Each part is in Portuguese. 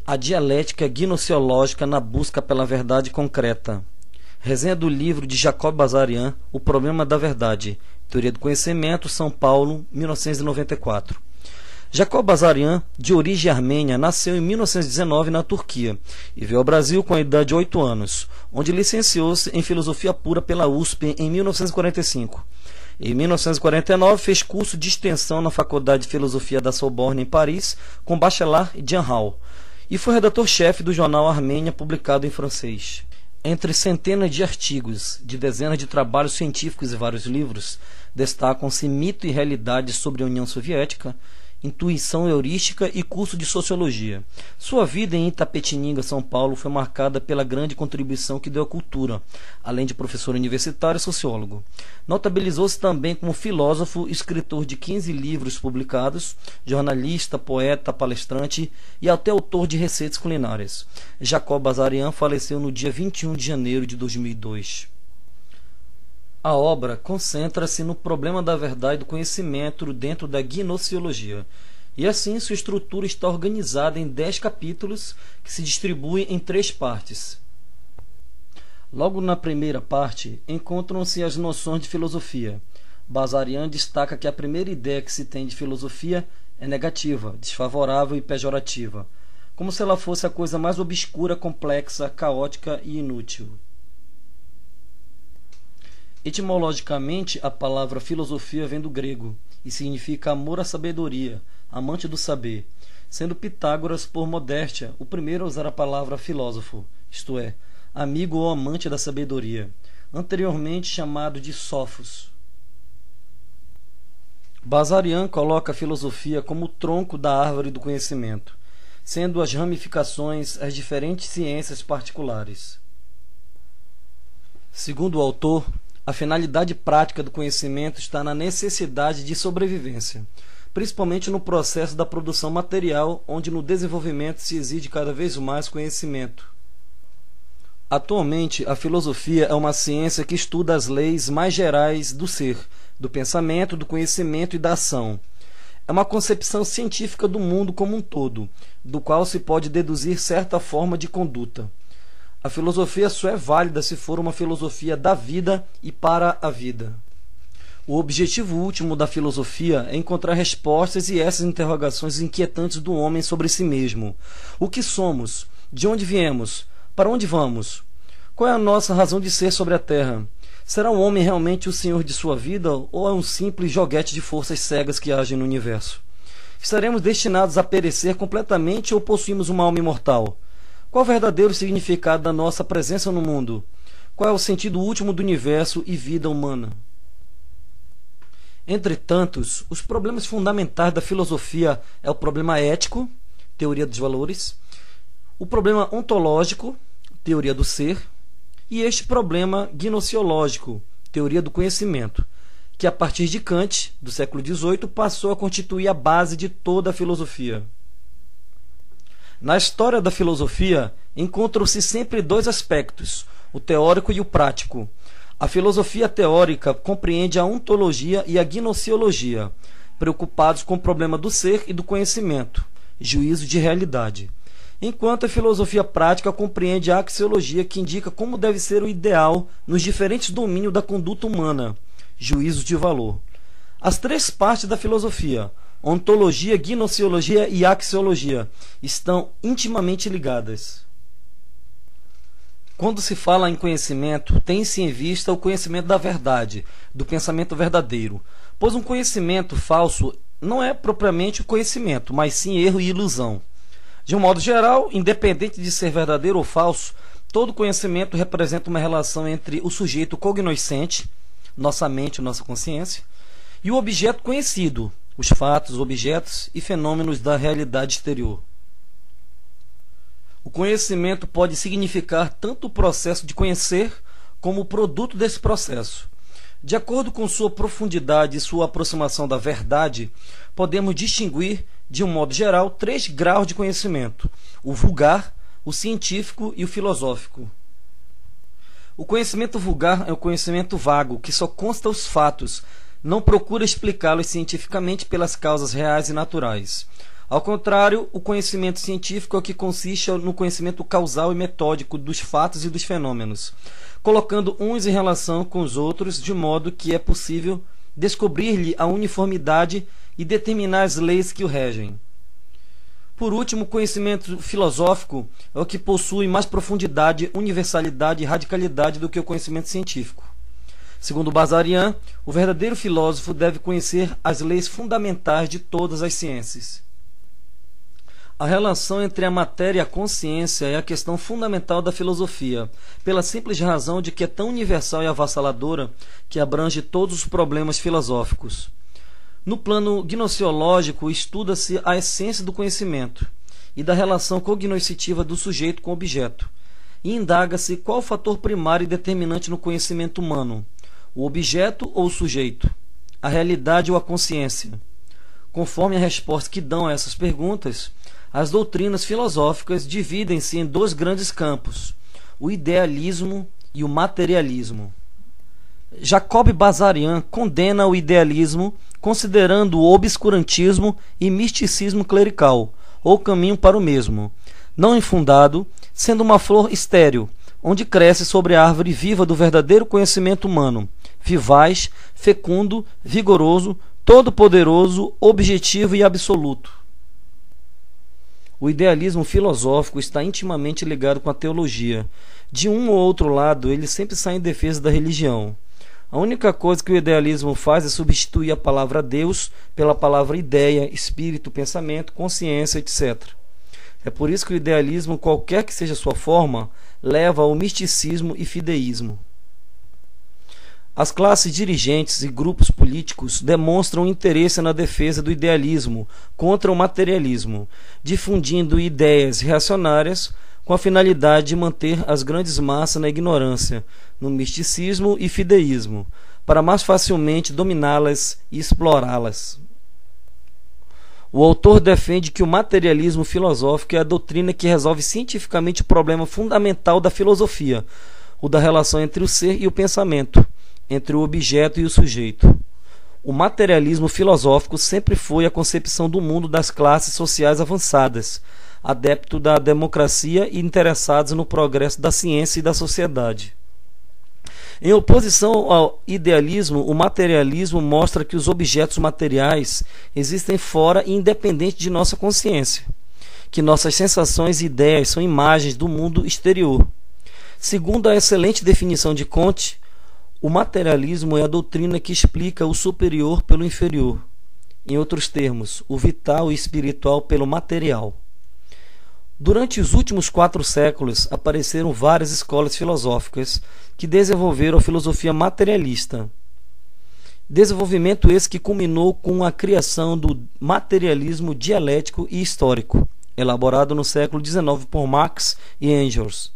A dialética gnoseológica na busca pela verdade concreta. Resenha do livro de Jacob Bazarian, O Problema da Verdade. Teoria do Conhecimento, São Paulo, 1994. Jacob Bazarian, de origem armênia, nasceu em 1919 na Turquia e veio ao Brasil com a idade de 8 anos, onde licenciou-se em Filosofia Pura pela USP em 1945. Em 1949 fez curso de extensão na Faculdade de Filosofia da Sorbonne em Paris, com bacharel e Jean-Hall, e foi redator-chefe do jornal Armênia, publicado em francês. Entre centenas de artigos, de dezenas de trabalhos científicos e vários livros, destacam-se Mito e Realidade sobre a União Soviética, Intuição Heurística e curso de Sociologia. Sua vida em Itapetininga, São Paulo, foi marcada pela grande contribuição que deu à cultura, além de professor universitário e sociólogo. Notabilizou-se também como filósofo, escritor de 15 livros publicados, jornalista, poeta, palestrante e até autor de receitas culinárias. Jacob Bazarian faleceu no dia 21 de janeiro de 2002. A obra concentra-se no problema da verdade do conhecimento dentro da gnoseologia, e assim sua estrutura está organizada em 10 capítulos que se distribuem em 3 partes. Logo na primeira parte, encontram-se as noções de filosofia. Bazarian destaca que a primeira ideia que se tem de filosofia é negativa, desfavorável e pejorativa, como se ela fosse a coisa mais obscura, complexa, caótica e inútil. Etimologicamente, a palavra filosofia vem do grego e significa amor à sabedoria, amante do saber, sendo Pitágoras, por modéstia, o primeiro a usar a palavra filósofo, isto é, amigo ou amante da sabedoria, anteriormente chamado de sófos. Bazarian coloca a filosofia como o tronco da árvore do conhecimento, sendo as ramificações as diferentes ciências particulares. Segundo o autor, a finalidade prática do conhecimento está na necessidade de sobrevivência, principalmente no processo da produção material, onde no desenvolvimento se exige cada vez mais conhecimento. Atualmente, a filosofia é uma ciência que estuda as leis mais gerais do ser, do pensamento, do conhecimento e da ação. É uma concepção científica do mundo como um todo, do qual se pode deduzir certa forma de conduta. A filosofia só é válida se for uma filosofia da vida e para a vida. O objetivo último da filosofia é encontrar respostas a essas interrogações inquietantes do homem sobre si mesmo. O que somos? De onde viemos? Para onde vamos? Qual é a nossa razão de ser sobre a Terra? Será o homem realmente o senhor de sua vida ou é um simples joguete de forças cegas que agem no universo? Estaremos destinados a perecer completamente ou possuímos uma alma imortal? Qual o verdadeiro significado da nossa presença no mundo? Qual é o sentido último do universo e vida humana? Entre tantos, os problemas fundamentais da filosofia é o problema ético, teoria dos valores, o problema ontológico, teoria do ser, e este problema gnoseológico, teoria do conhecimento, que a partir de Kant, do século XVIII, passou a constituir a base de toda a filosofia. Na história da filosofia, encontram-se sempre 2 aspectos, o teórico e o prático. A filosofia teórica compreende a ontologia e a gnoseologia, preocupados com o problema do ser e do conhecimento, juízo de realidade. Enquanto a filosofia prática compreende a axiologia, que indica como deve ser o ideal nos diferentes domínios da conduta humana, juízo de valor. As 3 partes da filosofia, ontologia, gnoseologia e axiologia, estão intimamente ligadas. Quando se fala em conhecimento, tem-se em vista o conhecimento da verdade, do pensamento verdadeiro, pois um conhecimento falso não é propriamente o conhecimento, mas sim erro e ilusão. De um modo geral, independente de ser verdadeiro ou falso, todo conhecimento representa uma relação entre o sujeito cognoscente, nossa mente, nossa consciência, e o objeto conhecido, os fatos, objetos e fenômenos da realidade exterior. O conhecimento pode significar tanto o processo de conhecer como o produto desse processo. De acordo com sua profundidade e sua aproximação da verdade, podemos distinguir, de um modo geral, 3 graus de conhecimento: o vulgar, o científico e o filosófico. O conhecimento vulgar é o conhecimento vago, que só consta os fatos, não procura explicá-los cientificamente pelas causas reais e naturais. Ao contrário, o conhecimento científico é o que consiste no conhecimento causal e metódico dos fatos e dos fenômenos, colocando uns em relação com os outros, de modo que é possível descobrir-lhe a uniformidade e determinar as leis que o regem. Por último, o conhecimento filosófico é o que possui mais profundidade, universalidade e radicalidade do que o conhecimento científico. Segundo Bazarian, o verdadeiro filósofo deve conhecer as leis fundamentais de todas as ciências. A relação entre a matéria e a consciência é a questão fundamental da filosofia, pela simples razão de que é tão universal e avassaladora que abrange todos os problemas filosóficos. No plano gnoseológico, estuda-se a essência do conhecimento e da relação cognoscitiva do sujeito com o objeto, e indaga-se qual o fator primário e determinante no conhecimento humano, o objeto ou o sujeito, a realidade ou a consciência. Conforme a resposta que dão a essas perguntas, as doutrinas filosóficas dividem-se em dois grandes campos, o idealismo e o materialismo. Jacob Bazarian condena o idealismo, considerando o obscurantismo e misticismo clerical, ou caminho para o mesmo, não infundado, sendo uma flor estéril, onde cresce sobre a árvore viva do verdadeiro conhecimento humano, vivaz, fecundo, vigoroso, todo-poderoso, objetivo e absoluto. O idealismo filosófico está intimamente ligado com a teologia. De um ou outro lado, ele sempre sai em defesa da religião. A única coisa que o idealismo faz é substituir a palavra Deus pela palavra ideia, espírito, pensamento, consciência, etc. É por isso que o idealismo, qualquer que seja sua forma, leva ao misticismo e fideísmo. As classes dirigentes e grupos políticos demonstram interesse na defesa do idealismo contra o materialismo, difundindo ideias reacionárias com a finalidade de manter as grandes massas na ignorância, no misticismo e fideísmo, para mais facilmente dominá-las e explorá-las. O autor defende que o materialismo filosófico é a doutrina que resolve cientificamente o problema fundamental da filosofia, o da relação entre o ser e o pensamento, entre o objeto e o sujeito. O materialismo filosófico sempre foi a concepção do mundo das classes sociais avançadas, adepto da democracia e interessados no progresso da ciência e da sociedade. Em oposição ao idealismo, o materialismo mostra que os objetos materiais existem fora e independente de nossa consciência, que nossas sensações e ideias são imagens do mundo exterior. Segundo a excelente definição de Comte, o materialismo é a doutrina que explica o superior pelo inferior. Em outros termos, o vital e espiritual pelo material. Durante os últimos 4 séculos, apareceram várias escolas filosóficas que desenvolveram a filosofia materialista. Desenvolvimento esse que culminou com a criação do materialismo dialético e histórico, elaborado no século XIX por Marx e Engels,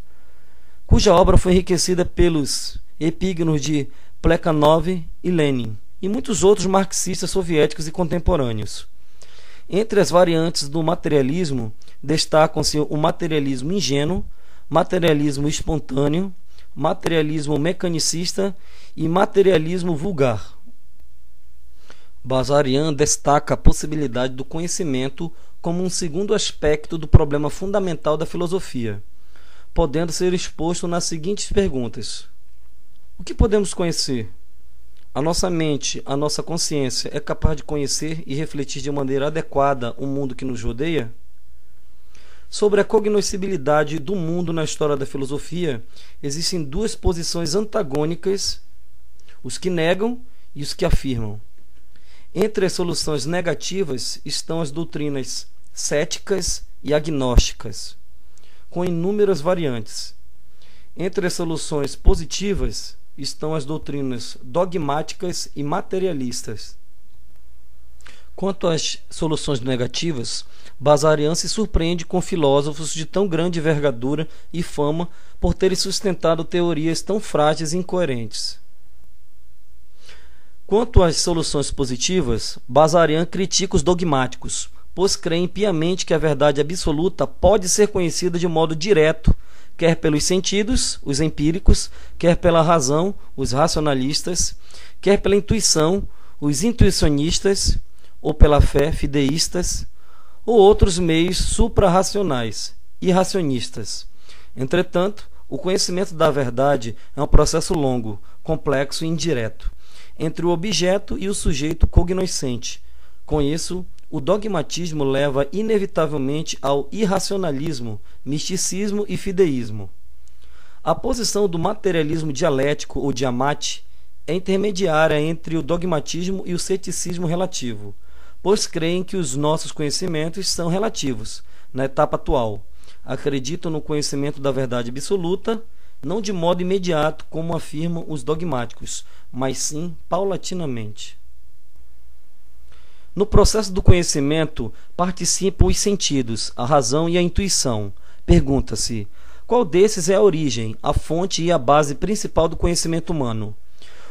cuja obra foi enriquecida pelos epígonos de Plekhanov e Lenin, e muitos outros marxistas soviéticos e contemporâneos. Entre as variantes do materialismo, destacam-se o materialismo ingênuo, materialismo espontâneo, materialismo mecanicista e materialismo vulgar. Bazarian destaca a possibilidade do conhecimento como um segundo aspecto do problema fundamental da filosofia, podendo ser exposto nas seguintes perguntas: o que podemos conhecer? A nossa mente, a nossa consciência é capaz de conhecer e refletir de maneira adequada o mundo que nos rodeia? Sobre a cognoscibilidade do mundo na história da filosofia, existem 2 posições antagônicas, os que negam e os que afirmam. Entre as soluções negativas estão as doutrinas céticas e agnósticas, com inúmeras variantes. Entre as soluções positivas estão as doutrinas dogmáticas e materialistas. Quanto às soluções negativas, Bazarian se surpreende com filósofos de tão grande envergadura e fama por terem sustentado teorias tão frágeis e incoerentes. Quanto às soluções positivas, Bazarian critica os dogmáticos, pois creem piamente que a verdade absoluta pode ser conhecida de modo direto, quer pelos sentidos, os empíricos, quer pela razão, os racionalistas, quer pela intuição, os intuicionistas, ou pela fé, fideístas, ou outros meios suprarracionais, irracionistas. Entretanto, o conhecimento da verdade é um processo longo, complexo e indireto, entre o objeto e o sujeito cognoscente. Com isso, o dogmatismo leva inevitavelmente ao irracionalismo, misticismo e fideísmo. A posição do materialismo dialético ou diamate é intermediária entre o dogmatismo e o ceticismo relativo, pois creem que os nossos conhecimentos são relativos, na etapa atual. Acreditam no conhecimento da verdade absoluta, não de modo imediato, como afirmam os dogmáticos, mas sim paulatinamente. No processo do conhecimento participam os sentidos, a razão e a intuição. Pergunta-se: qual desses é a origem, a fonte e a base principal do conhecimento humano?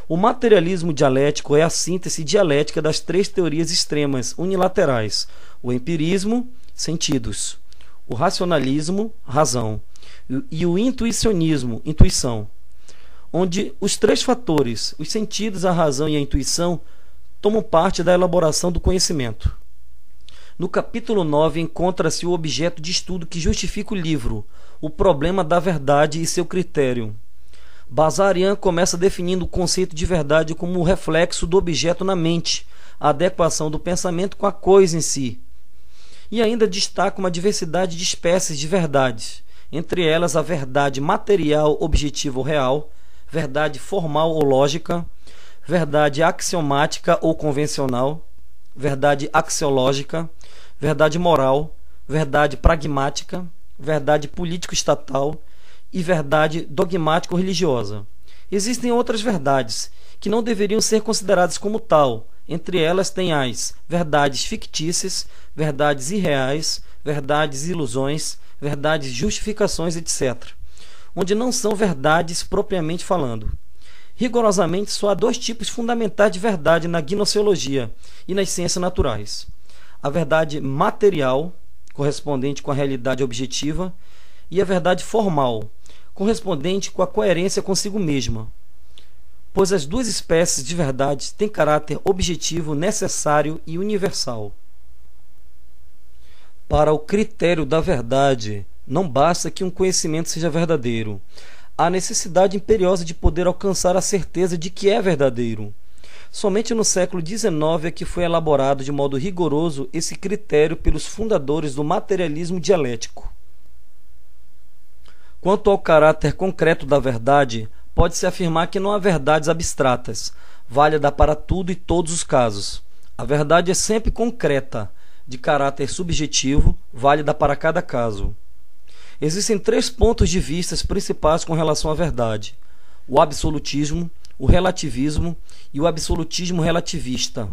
O materialismo dialético é a síntese dialética das três teorias extremas unilaterais: o empirismo, sentidos; o racionalismo, razão; e o intuicionismo, intuição, onde os três fatores, os sentidos, a razão e a intuição, tomam parte da elaboração do conhecimento. No capítulo 9 encontra-se o objeto de estudo que justifica o livro, o problema da verdade e seu critério. Bazarian começa definindo o conceito de verdade como o reflexo do objeto na mente, a adequação do pensamento com a coisa em si. E ainda destaca uma diversidade de espécies de verdades, entre elas a verdade material, objetiva ou real, verdade formal ou lógica, verdade axiomática ou convencional, verdade axiológica, verdade moral, verdade pragmática, verdade político-estatal e verdade dogmático-religiosa. Existem outras verdades que não deveriam ser consideradas como tal. Entre elas tem as verdades fictícias, verdades irreais, verdades ilusões, verdades justificações, etc., onde não são verdades propriamente falando. Rigorosamente, só há dois tipos fundamentais de verdade na gnoseologia e nas ciências naturais: a verdade material, correspondente com a realidade objetiva, e a verdade formal, correspondente com a coerência consigo mesma, pois as duas espécies de verdade têm caráter objetivo, necessário e universal. Para o critério da verdade, não basta que um conhecimento seja verdadeiro. Há necessidade imperiosa de poder alcançar a certeza de que é verdadeiro. Somente no século XIX é que foi elaborado de modo rigoroso esse critério pelos fundadores do materialismo dialético. Quanto ao caráter concreto da verdade, pode-se afirmar que não há verdades abstratas, válida para tudo e todos os casos. A verdade é sempre concreta, de caráter subjetivo, válida para cada caso. Existem três pontos de vista principais com relação à verdade: o absolutismo, o relativismo e o absolutismo relativista.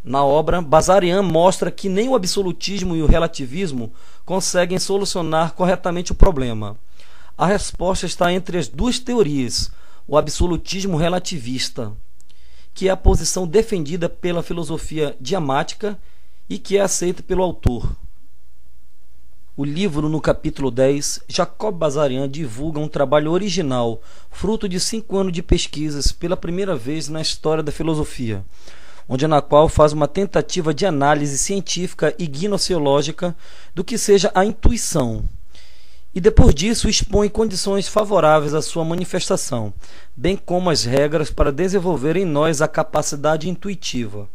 Na obra, Bazarian mostra que nem o absolutismo e o relativismo conseguem solucionar corretamente o problema. A resposta está entre as duas teorias: o absolutismo relativista, que é a posição defendida pela filosofia diamática e que é aceita pelo autor. O livro, no capítulo 10, Jacob Bazarian divulga um trabalho original, fruto de 5 anos de pesquisas pela primeira vez na história da filosofia, na qual faz uma tentativa de análise científica e gnoseológica do que seja a intuição, e depois disso expõe condições favoráveis à sua manifestação, bem como as regras para desenvolver em nós a capacidade intuitiva.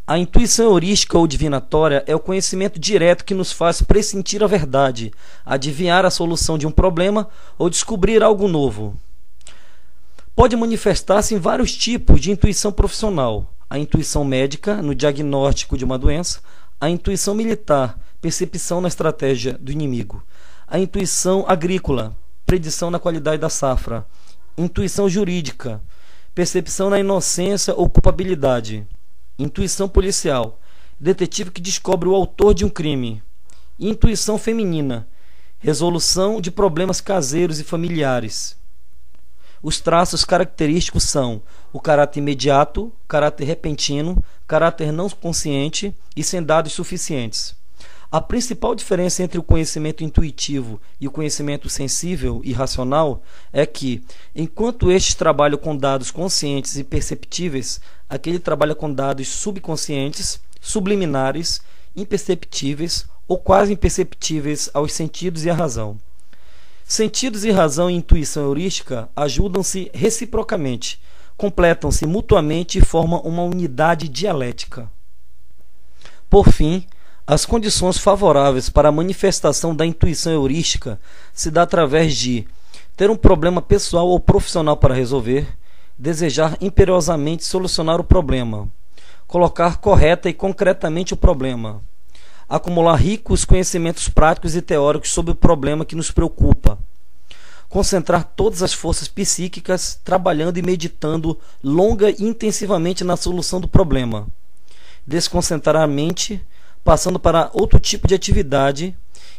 A intuição heurística ou divinatória é o conhecimento direto que nos faz pressentir a verdade, adivinhar a solução de um problema ou descobrir algo novo. Pode manifestar-se em vários tipos de intuição profissional: a intuição médica, no diagnóstico de uma doença; a intuição militar, percepção na estratégia do inimigo; a intuição agrícola, predição na qualidade da safra; intuição jurídica, percepção na inocência ou culpabilidade; intuição policial, detetive que descobre o autor de um crime; intuição feminina, resolução de problemas caseiros e familiares. Os traços característicos são o caráter imediato, caráter repentino, caráter não consciente e sem dados suficientes. A principal diferença entre o conhecimento intuitivo e o conhecimento sensível e racional é que, enquanto estes trabalham com dados conscientes e perceptíveis, aquele trabalha com dados subconscientes, subliminares, imperceptíveis ou quase imperceptíveis aos sentidos e à razão. Sentidos e razão e intuição heurística ajudam-se reciprocamente, completam-se mutuamente e formam uma unidade dialética. Por fim, as condições favoráveis para a manifestação da intuição heurística se dá através de ter um problema pessoal ou profissional para resolver, desejar imperiosamente solucionar o problema, colocar correta e concretamente o problema, acumular ricos conhecimentos práticos e teóricos sobre o problema que nos preocupa, concentrar todas as forças psíquicas trabalhando e meditando longa e intensivamente na solução do problema, desconcentrar a mente, passando para outro tipo de atividade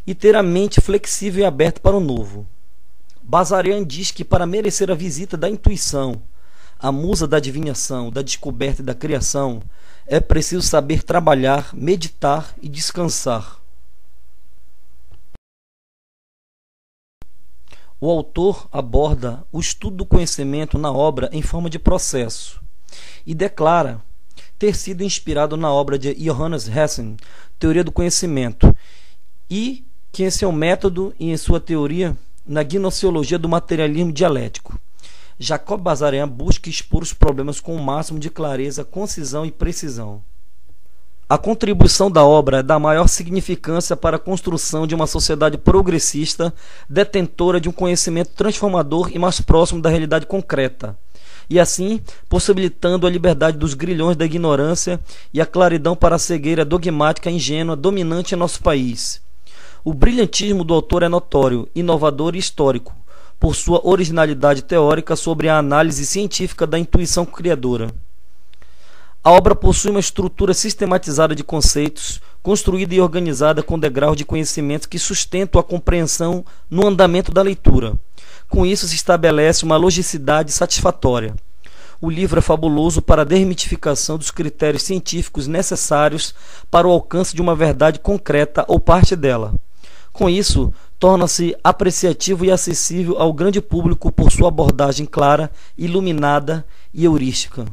e ter a mente flexível e aberta para o novo. Bazarian diz que para merecer a visita da intuição, a musa da adivinhação, da descoberta e da criação, é preciso saber trabalhar, meditar e descansar. O autor aborda o estudo do conhecimento na obra em forma de processo e declara ter sido inspirado na obra de Johannes Hesse, Teoria do Conhecimento, e que em seu método e em sua teoria na gnoseologia do materialismo dialético. Jacob Bazarian busca expor os problemas com o máximo de clareza, concisão e precisão. A contribuição da obra é da maior significância para a construção de uma sociedade progressista, detentora de um conhecimento transformador e mais próximo da realidade concreta, e assim possibilitando a liberdade dos grilhões da ignorância e a claridão para a cegueira dogmática ingênua dominante em nosso país. O brilhantismo do autor é notório, inovador e histórico, por sua originalidade teórica sobre a análise científica da intuição criadora. A obra possui uma estrutura sistematizada de conceitos, construída e organizada com degraus de conhecimentos que sustentam a compreensão no andamento da leitura. Com isso se estabelece uma logicidade satisfatória. O livro é fabuloso para a desmitificação dos critérios científicos necessários para o alcance de uma verdade concreta ou parte dela. Com isso, torna-se apreciativo e acessível ao grande público por sua abordagem clara, iluminada e heurística.